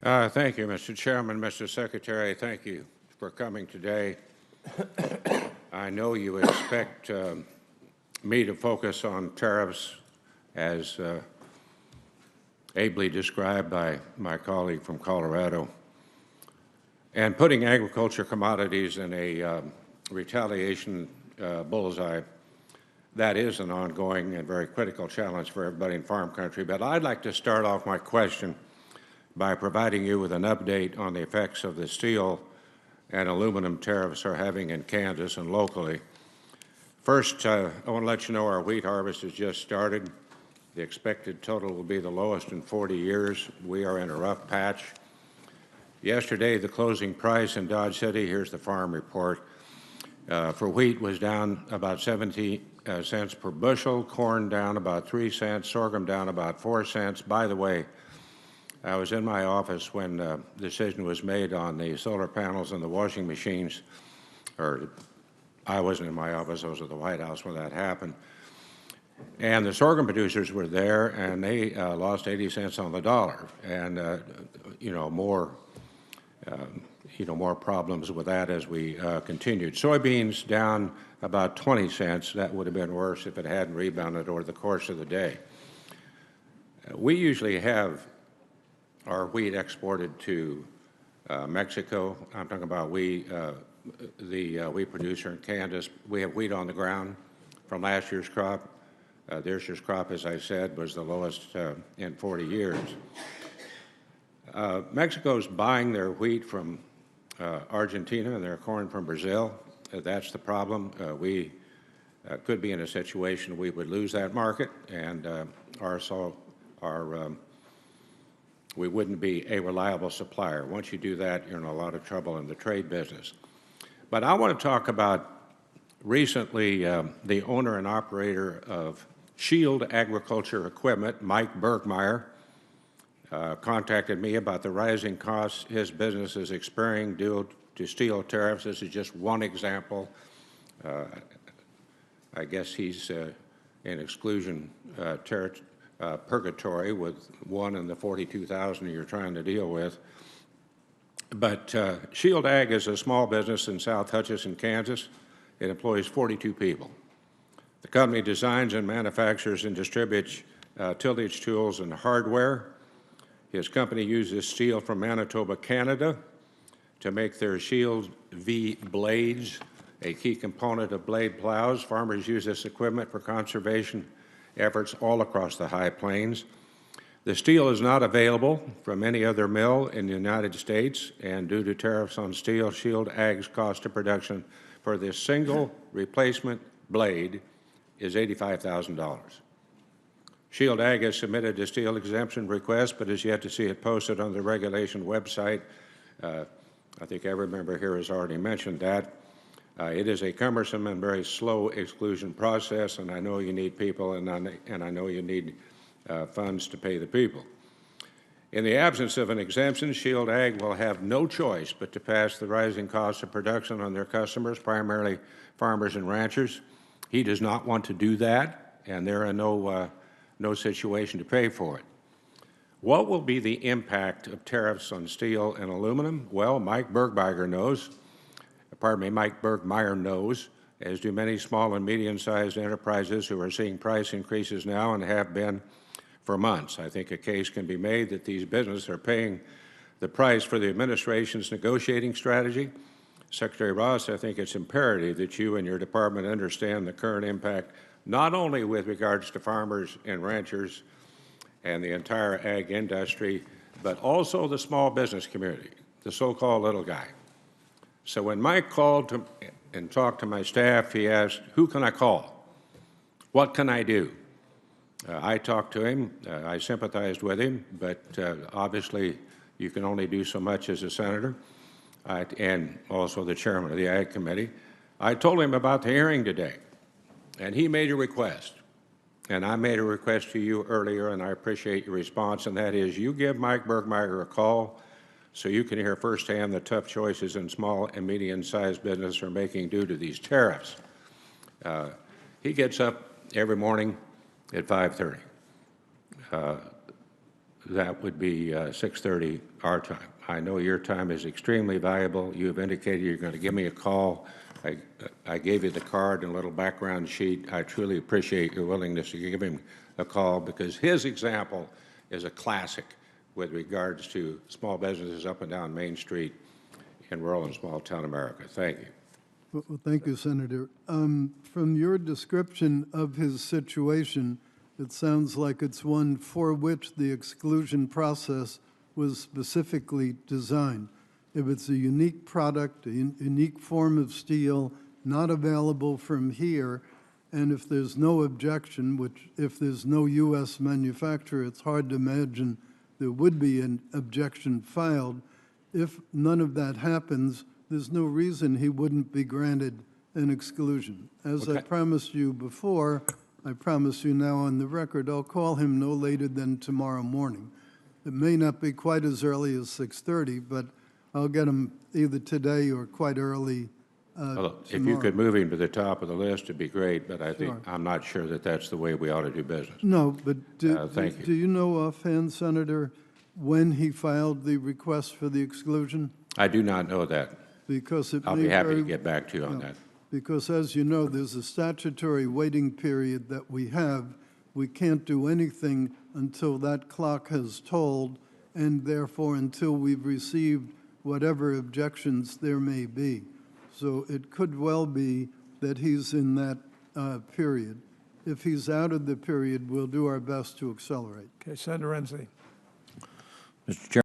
Thank you, Mr. Chairman. Mr. Secretary, thank you for coming today. I know you expect me to focus on tariffs as ably described by my colleague from Colorado, and putting agriculture commodities in a retaliation bullseye. That is an ongoing and very critical challenge for everybody in farm country. But I'd like to start off my question by providing you with an update on the effects of the steel and aluminum tariffs are having in Kansas and locally. First, I want to let you know our wheat harvest has just started. The expected total will be the lowest in 40 years. We are in a rough patch. Yesterday, the closing price in Dodge City, here's the farm report, for wheat was down about 70 cents per bushel, corn down about 3 cents, sorghum down about 4 cents. By the way, I was in my office when the decision was made on the solar panels and the washing machines, or I wasn't in my office, I was at the White House when that happened. And the sorghum producers were there, and they lost 80 cents on the dollar, and more problems with that as we continued. Soybeans down about 20 cents. That would have been worse if it hadn't rebounded over the course of the day. We usually have our wheat exported to Mexico. I'm talking about the wheat producer in Kansas. We have wheat on the ground from last year's crop. This year's crop, as I said, was the lowest in 40 years. Mexico's buying their wheat from Argentina and their corn from Brazil. That's the problem. We could be in a situation we would lose that market, and we wouldn't be a reliable supplier. Once you do that, you're in a lot of trouble in the trade business. But I want to talk about recently the owner and operator of Shield Agriculture Equipment, Mike Bergmeyer, contacted me about the rising costs his business is experiencing due to steel tariffs. This is just one example. I guess he's in exclusion purgatory with one in the 42,000 you're trying to deal with. But Shield Ag is a small business in South Hutchinson, Kansas. It employs 42 people. The company designs and manufactures and distributes tillage tools and hardware. His company uses steel from Manitoba, Canada, to make their Shield V blades, a key component of blade plows. Farmers use this equipment for conservation efforts all across the High Plains. The steel is not available from any other mill in the United States, and due to tariffs on steel, Shield Ag's cost of production for this single replacement blade is $85,000. Shield Ag has submitted a steel exemption request, but has yet to see it posted on the regulation website. I think every member here has already mentioned that. It is a cumbersome and very slow exclusion process, and I know you need people, and I know you need funds to pay the people. In the absence of an exemption, Shield Ag will have no choice but to pass the rising costs of production on their customers, primarily farmers and ranchers. He does not want to do that, and they're in no situation to pay for it. What will be the impact of tariffs on steel and aluminum? Well, Mike Bergmeyer knows, as do many small and medium-sized enterprises who are seeing price increases now and have been for months. I think a case can be made that these businesses are paying the price for the administration's negotiating strategy. Secretary Ross, I think it's imperative that you and your department understand the current impact, not only with regards to farmers and ranchers and the entire ag industry, but also the small business community, the so-called little guy. So when Mike called and talked to my staff, he asked, who can I call? What can I do? I talked to him. I sympathized with him, but obviously you can only do so much as a senator and also the chairman of the Ag Committee. I told him about the hearing today, and he made a request. And I made a request to you earlier, and I appreciate your response, and that is you give Mike Bergmeyer a call so you can hear firsthand the tough choices in small and medium-sized business are making due to these tariffs. He gets up every morning at 5:30. that would be 6:30 our time. I know your time is extremely valuable. You have indicated you're going to give me a call. I gave you the card and a little background sheet. I truly appreciate your willingness to give him a call because his example is a classic with regards to small businesses up and down Main Street in rural and small town America. Thank you. Well, thank you, Senator. From your description of his situation, it sounds like it's one for which the exclusion process was specifically designed. If it's a unique product, a unique form of steel, not available from here, and if there's no objection, which if there's no U.S. manufacturer, it's hard to imagine there would be an objection filed. If none of that happens, there's no reason he wouldn't be granted an exclusion. As I promised you before, I promise you now on the record, I'll call him no later than tomorrow morning. It may not be quite as early as 6:30, but I'll get him either today or quite early Well, if you could move him to the top of the list, it'd be great, but I'm not sure that that's the way we ought to do business. No, but thank you. do you know offhand, Senator, when he filed the request for the exclusion? I do not know that. Because it I'll may be happy to very- get back to you on that. Because as you know, there's a statutory waiting period that we have. We can't do anything until that clock has tolled, and therefore until we've received whatever objections there may be. So it could well be that he's in that period. If he's out of the period, we'll do our best to accelerate. Okay, Senator Renzi. Mr. Chairman.